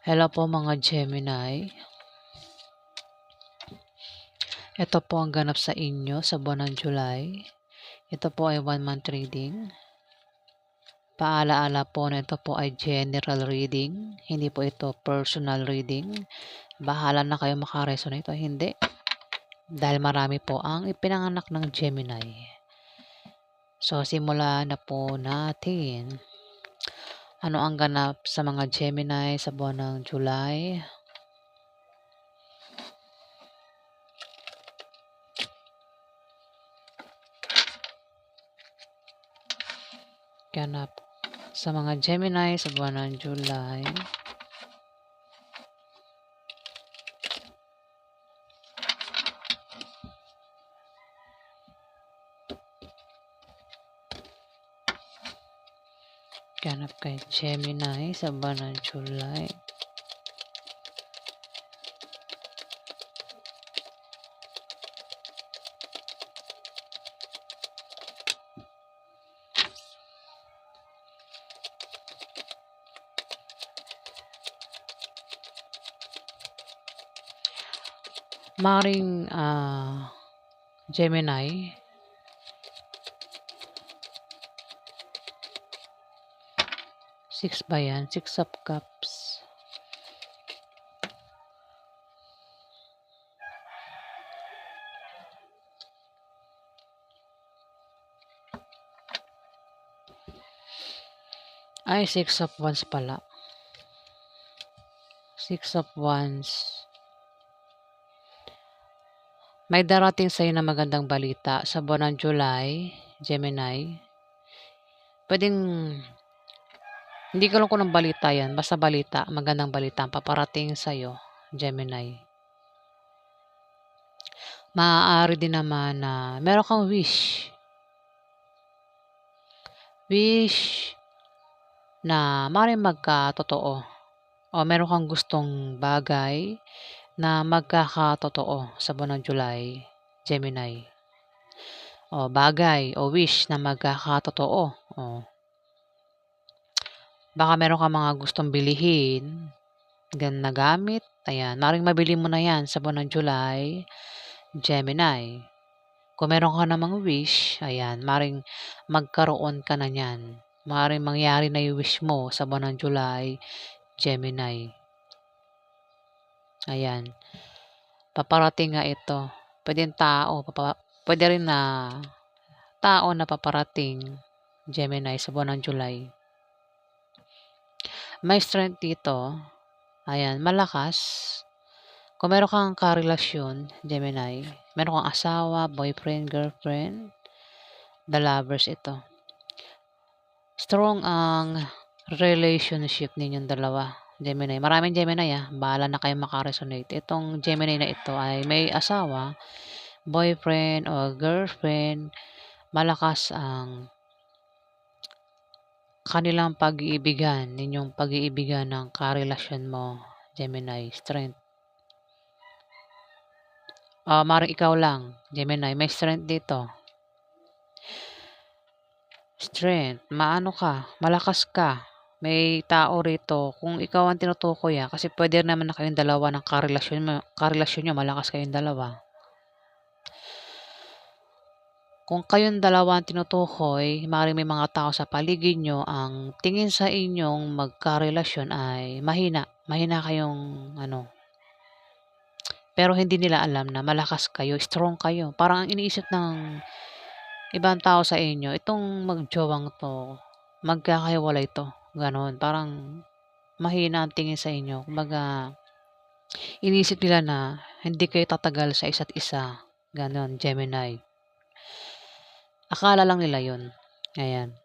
Hello po mga Gemini. Ito po ang ganap sa inyo sa buwan ng July. Ito po ay 1 month reading. Paalaala po na ito po ay general reading. Hindi po ito personal reading. Bahala na kayo makaresonate o hindi. Dahil marami po ang ipinanganak ng Gemini. So, simulan na po natin. Ano ang ganap sa mga Gemini sa buwan ng July? Ganap sa mga Gemini sa buwan ng July. Ganap kay Gemini sa buwan ng July. Maring Gemini, six ba yan? Six of Cups. Ay, Six of Wands pala. Six of Wands. May darating sa'yo na magandang balita sa buwan ng July, Gemini. Pwedeng, hindi ko lang kung ng balita yan. Basta balita, magandang balita ang paparating sa'yo, Gemini. Maaari din naman na meron kang wish. Wish na maaaring magkatotoo. O meron kang gustong bagay na magkakatotoo sa buwan ng July, Gemini. O bagay o wish na magkakatotoo. O, baka meron kang mga gustong bilihin, na gamit. Ayan, maaaring mabili mo na yan sa buwan ng July, Gemini. Kung meron ka namang wish, ayan, maaaring magkaroon ka na yan. Maaaring mangyari na yung wish mo sa buwan ng July, Gemini. Ayan. Paparating nga ito. Pwede tao, pwede rin na tao na paparating, Gemini, sa buwan ng July. May strength dito. Ayan, malakas. Kung meron kang karelasyon, Gemini, meron kang asawa, boyfriend, girlfriend, the lovers ito. Strong ang relationship ninyong dalawa, Gemini. Maraming Gemini bahala na kayo makaresonate. Itong Gemini na ito ay may asawa, boyfriend o girlfriend. Malakas ang kanilang pag-iibigan, ninyong pag-iibigan ng karelasyon mo, Gemini. Strength. Maring ikaw lang, Gemini, may strength dito. Strength, maano ka, malakas ka. May tao rito, kung ikaw ang tinutukoy kasi pwede naman na kayong dalawa ng karelasyon nyo, malakas kayong dalawa. Kung kayong dalawa ang tinutukoy, maaaring may mga tao sa paligid nyo ang tingin sa inyong magkarelasyon ay mahina. Mahina kayong pero hindi nila alam na malakas kayo, strong kayo. Parang ang iniisip ng ibang tao sa inyo, itong magjowang to, magkakahiwalay to. Ganon. Parang mahina ang tingin sa inyo. Kumbaga, iniisip nila na hindi kayo tatagal sa isa't isa. Ganon, Gemini. Akala lang nila yun. Ayan.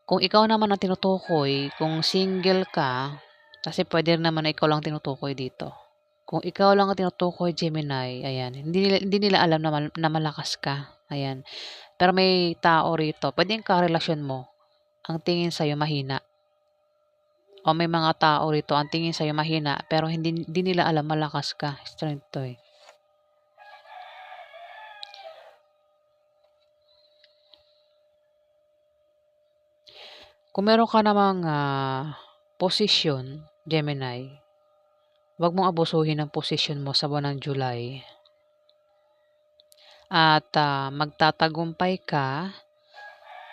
Kung ikaw naman ang tinutukoy, kung single ka, kasi pwede naman na ikaw lang tinutukoy dito. Kung ikaw lang ang tinutukoy, Gemini, ayan, hindi nila alam na malakas ka. Ayan. Pero may tao rito, pwedeng karelasyon mo, ang tingin sa'yo mahina. O may mga tao rito, ang tingin sa'yo mahina, pero hindi nila alam malakas ka. Strength to eh. Kung meron ka namang posisyon, Gemini, wag mong abusuhin ang posisyon mo sa buwan ng July. At magtatagumpay ka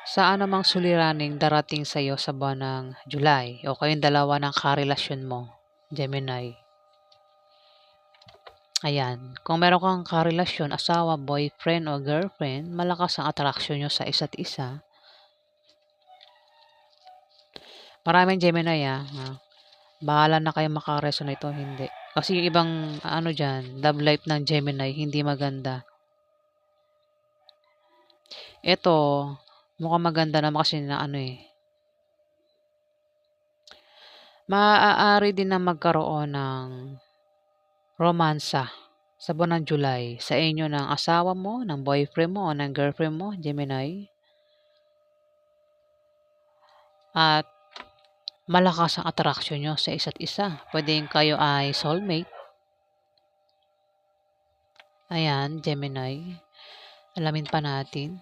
sa anumang suliraning darating sa iyo sa buwan ng July o kayong dalawa ng karelasyon mo, Gemini. Ayan, kung meron kang karelasyon, asawa, boyfriend o girlfriend, malakas ang attraction nyo sa isa't isa. Maraming Gemini bahala na kayo makaresonate o hindi. Kasi yung ibang dyan, love life ng Gemini, hindi maganda. Ito, mukhang maganda naman kasi na maaari din na magkaroon ng romansa sa buwan ng July sa inyo ng asawa mo, ng boyfriend mo, o ng girlfriend mo, Gemini. At malakas ang attraction nyo sa isa't isa. Pwedeng kayo ay soulmate. Ayan, Gemini. Alamin pa natin.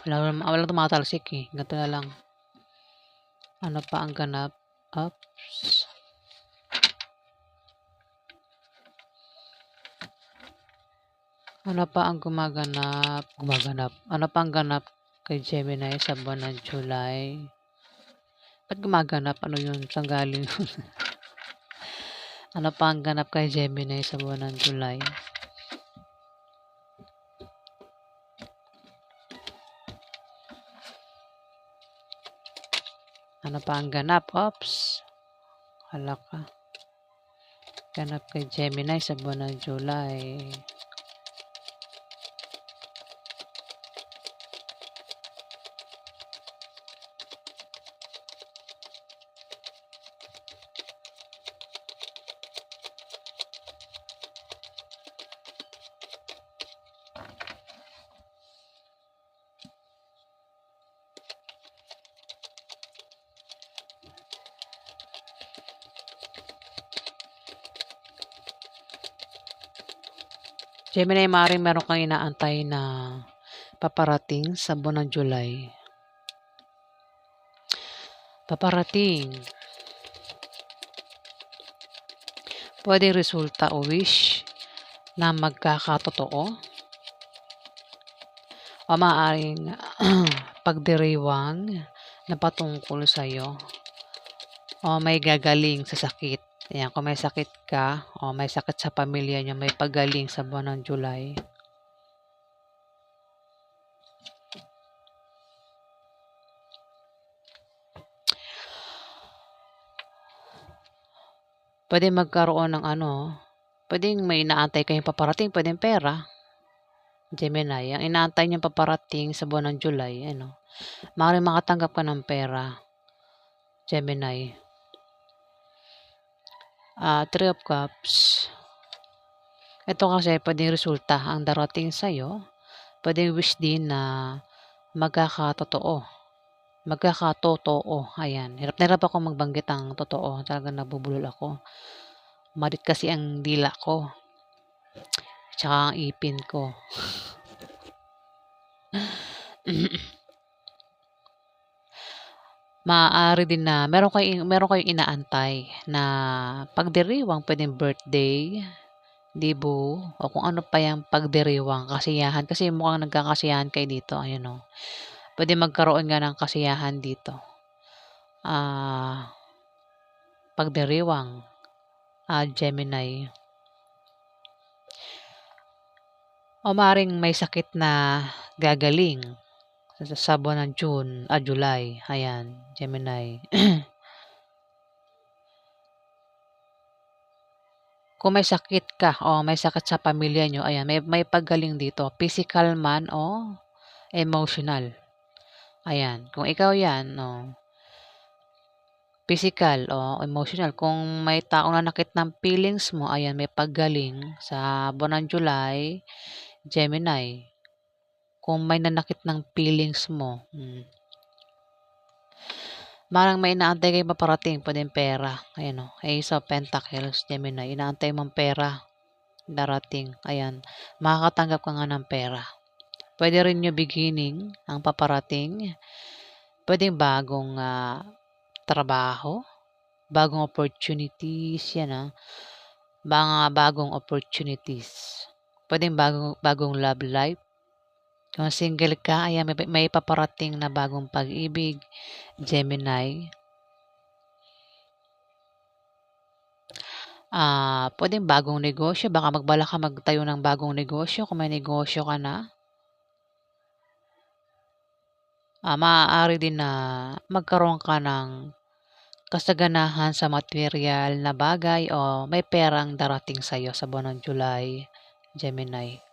Wala tumatalsik eh. Ganito na lang. Ano pa ang ganap? Oops. Ano pa ang gumaganap? Ano pa ang ganap kay Gemini sa buwan ng July? Ba't gumaganap? Ano yun? Saan galing? Ano pa ang ganap kay Gemini sa buwan ng July? Ano pa ang ganap? Oops. Hala ka. Ganap kay Gemini sa buwan ng July. Gemini, maaaring meron kang inaantay na paparating sa buwan ng July. Paparating. Pwede resulta o wish na magkakatotoo. O maaaring pagdiriwang na patungkol sa'yo. O may gagaling sa sakit. Ayan, kung may sakit ka, o may sakit sa pamilya niyo, may pagaling sa buwan ng July. Pwede magkaroon ng pwedeng may inaantay kayong paparating, pwedeng pera. Gemini, ang inaantay niyong paparating sa buwan ng July, maaaring makatanggap ka ng pera. Gemini. Three of Cups. Ito kasi pwedeng resulta ang darating sa'yo. Pwedeng wish din na magkakatotoo. Ayan. Hirap na hirap ako magbanggit ang totoo. Talagang nabubulol ako. Marit kasi ang dila ko. Tsaka ang ipin ko. Maaari din na meron kayong inaantay na pagdiriwang, pwedeng birthday, dibu, o kung ano pa yung pagdiriwang, kasiyahan. Kasi mukhang nagkakasiyahan kayo dito. Ayun pwede magkaroon nga ng kasiyahan dito. Pagdiriwang, Gemini. O maaaring may sakit na gagaling sa buwan ng July. Ayan, Gemini. Kung may sakit ka o may sakit sa pamilya nyo, ayan, may paggaling dito. Physical man o emotional. Ayan, kung ikaw yan, physical o emotional. Kung may taong nanakit ng feelings mo, ayan, may paggaling sa buwan ng July, Gemini. Kung may nanakit ng feelings mo, Parang may inaantay kayong paparating, puwedeng pera. Ayan o, Ace of Pentacles, Gemini. Inaantay mong pera darating. Ayan, makakatanggap ka nga ng pera. Puwede rin new beginning ang paparating. Puwedeng bagong trabaho, bagong opportunities, yan mga bagong opportunities. Puwedeng bagong love life. Kung single ka, ayan, may paparating na bagong pag-ibig, Gemini. Puwedeng bagong negosyo, baka magbalak ka magtayo ng bagong negosyo kung may negosyo ka na. Maaari din na magkaroon ka ng kasaganahan sa material na bagay o may perang darating sa'yo sa buwan ng July, Gemini.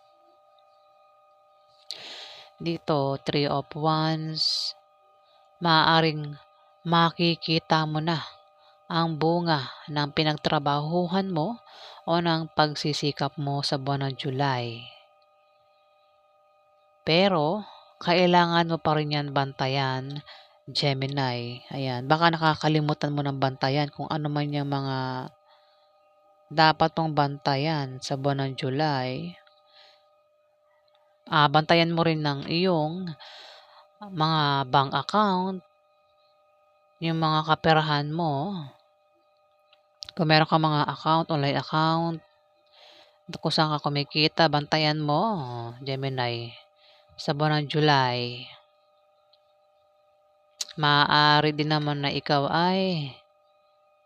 Dito, Three of Wands, maaaring makikita mo na ang bunga ng pinagtrabahuhan mo o ng pagsisikap mo sa buwan ng July. Pero, kailangan mo pa rin yan bantayan, Gemini. Ayan, baka nakakalimutan mo ng bantayan kung ano man yung mga dapat mong bantayan sa buwan ng July. Bantayan mo rin ng iyong mga bank account, yung mga kaperahan mo. Kung meron ka mga account, online account, kung saan ka kumikita, bantayan mo, Gemini. Sa buwan ng July, maaari din naman na ikaw ay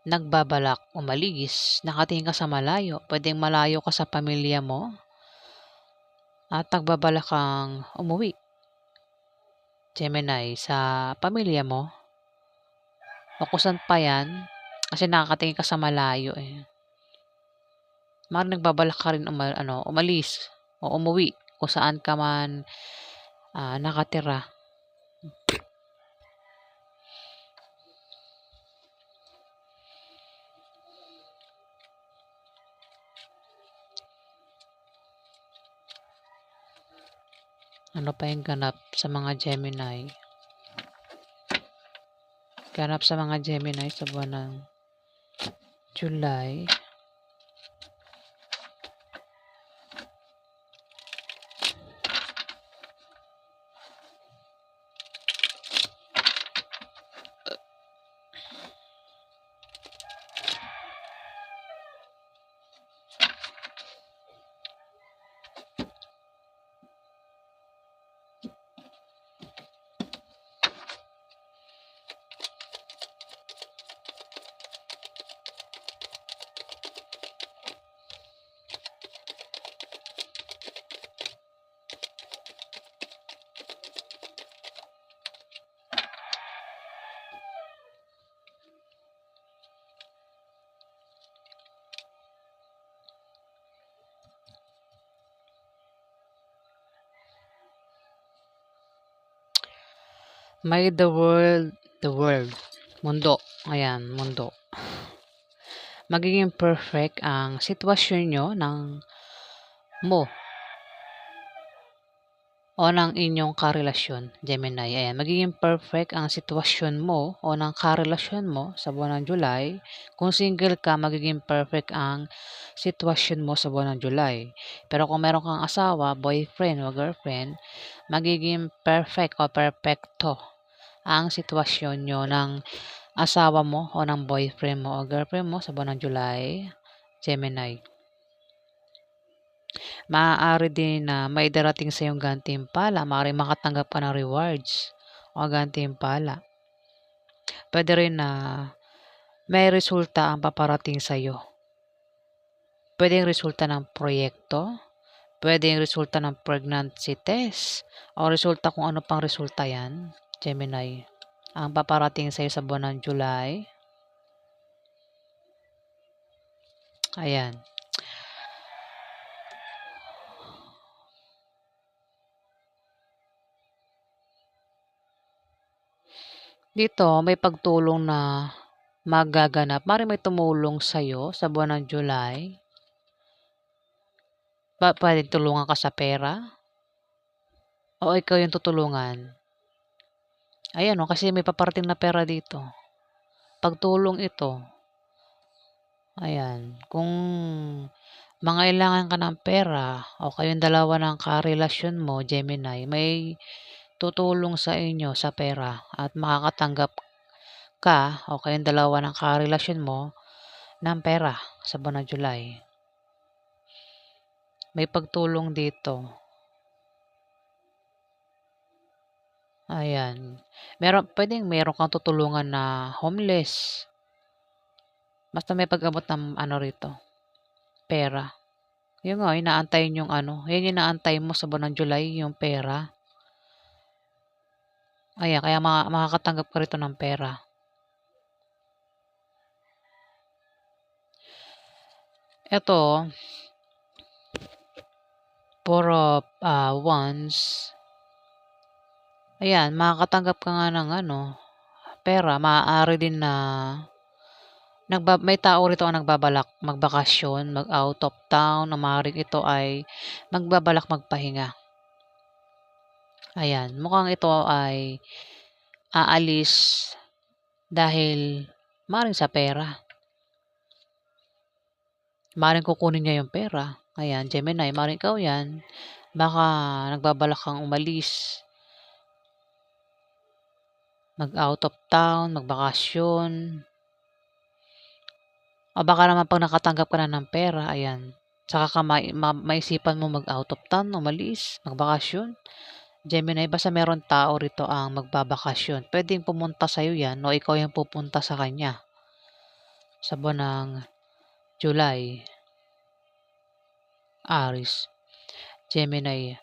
nagbabalak umalis, nakatingin ka sa malayo, pwedeng malayo ka sa pamilya mo, at nagbabalak kang umuwi, Gemini, sa pamilya mo. O kung saan pa yan, kasi nakakatingin ka sa malayo eh. Nagbabalak ka rin umalis o umuwi kung saan ka man nakatira. Ano pa yung ganap sa mga Gemini? Ganap sa mga Gemini sa buwan ng July. May the world, mundo. Ayan, mundo. Magiging perfect ang sitwasyon nyo mo o ng inyong karelasyon, Gemini. Ayan, magiging perfect ang sitwasyon mo o ng karelasyon mo sa buwan ng July. Kung single ka, magiging perfect ang sitwasyon mo sa buwan ng July. Pero kung meron kang asawa, boyfriend o girlfriend, magiging perfect o perfecto ang sitwasyon nyo ng asawa mo o ng boyfriend mo o girlfriend mo sa buwan ng July, Gemini. Maaari din na may darating sa iyong gantimpala, maaari makatanggap ka ng rewards o gantimpala. Pwede rin na may resulta ang paparating sa iyo. Pwede yung resulta ng proyekto, pwede yung resulta ng pregnancy test, o resulta kung ano pang resulta yan, Gemini. Ang paparating sa iyo sa buwan ng July. Ayan. Dito, may pagtulong na magaganap. Maaaring may tumulong sa'yo sa buwan ng July. Pwedeng tulungan ka sa pera o ikaw yung tutulungan. Ayan kasi may paparating na pera dito. pagtulong ito. Ayan, kung mangailangan ka ng pera o kayong dalawa ng karelasyon mo, Gemini, may tutulong sa inyo sa pera at makakatanggap ka o kayong dalawa ng karelasyon mo ng pera sa buwan ng July. May pagtulong dito. Ayan. Meron kang tutulungan na homeless. Basta may pag-abot ng rito, pera. Yun nga, inaantayin yung yan yung inaantay mo sa buwan ng July, yung pera. Ayan, kaya makakatanggap ka rito ng pera. Ito, puro wands. Ayan, makakatanggap ka nga ng pera. Maaari din na may tao rito ang nagbabalak magbakasyon, mag-out of town, na maaaring ito ay magbabalak magpahinga. Ayan, mukhang ito ay aalis dahil maaaring sa pera. Maaaring kukunin niya yung pera. Ayan, Gemini, maaaring ikaw yan. Baka nagbabalak kang umalis, mag-out of town, magbakasyon. O baka naman pag nakatanggap ka na ng pera, ayan, saka ka maisipan mo mag-out of town, umalis, magbakasyon. Gemini, basta meron tao rito ang magbabakasyon. Pwedeng pumunta sa'yo yan o ikaw yung pupunta sa kanya sa buwan ng July. Aries, Gemini.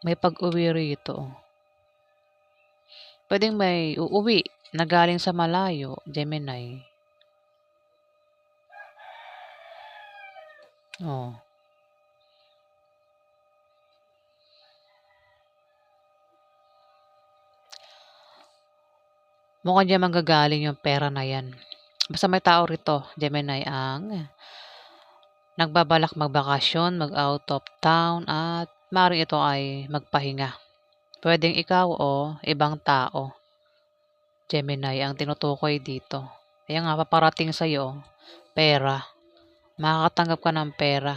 May pag-uwi rito. Pwedeng may uuwi na galing sa malayo, Gemini. Oh. Mukhang diyan manggagaling yung pera na yan. Basta may tao rito, Gemini, ang nagbabalak magbakasyon, mag-out of town, at maaaring ito ay magpahinga. Pwedeng ikaw o ibang tao, Gemini, ang tinutukoy dito. Kaya nga paparating sa'yo, pera. Makakatanggap ka ng pera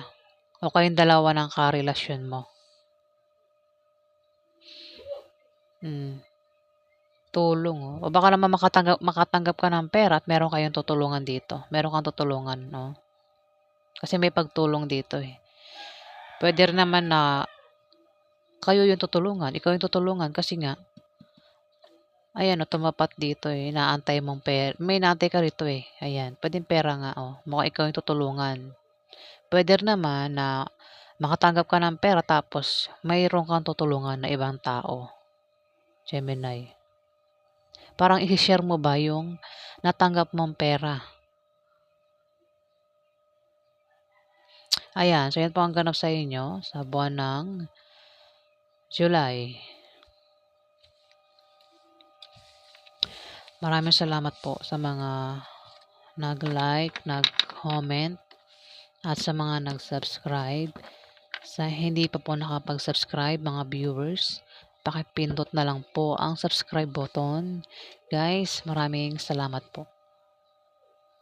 o kayong dalawa ng karelasyon mo. Tulong, o baka naman makatanggap ka ng pera at meron kayong tutulungan dito. Meron kang tutulungan, no? Kasi may pagtulong dito eh. Pwede rin naman na kayo yung tutulungan, ikaw yung tutulungan kasi nga, ayan tumapat dito eh, inaantay mong pera. May inaantay ka rito eh. Ayan, pwedeng pera nga mukhang ikaw yung tutulungan. Pwede rin naman na makatanggap ka ng pera tapos mayroon kang tutulungan na ibang tao, Gemini. Parang i-share mo ba yung natanggap mong pera? Ayan, so yan po ang ganap sa inyo sa buwan ng July. Maraming salamat po sa mga nag-like, nag-comment, at sa mga nag-subscribe. Sa hindi pa po nakapag-subscribe mga viewers, pakipindot na lang po ang subscribe button. Guys, maraming salamat po.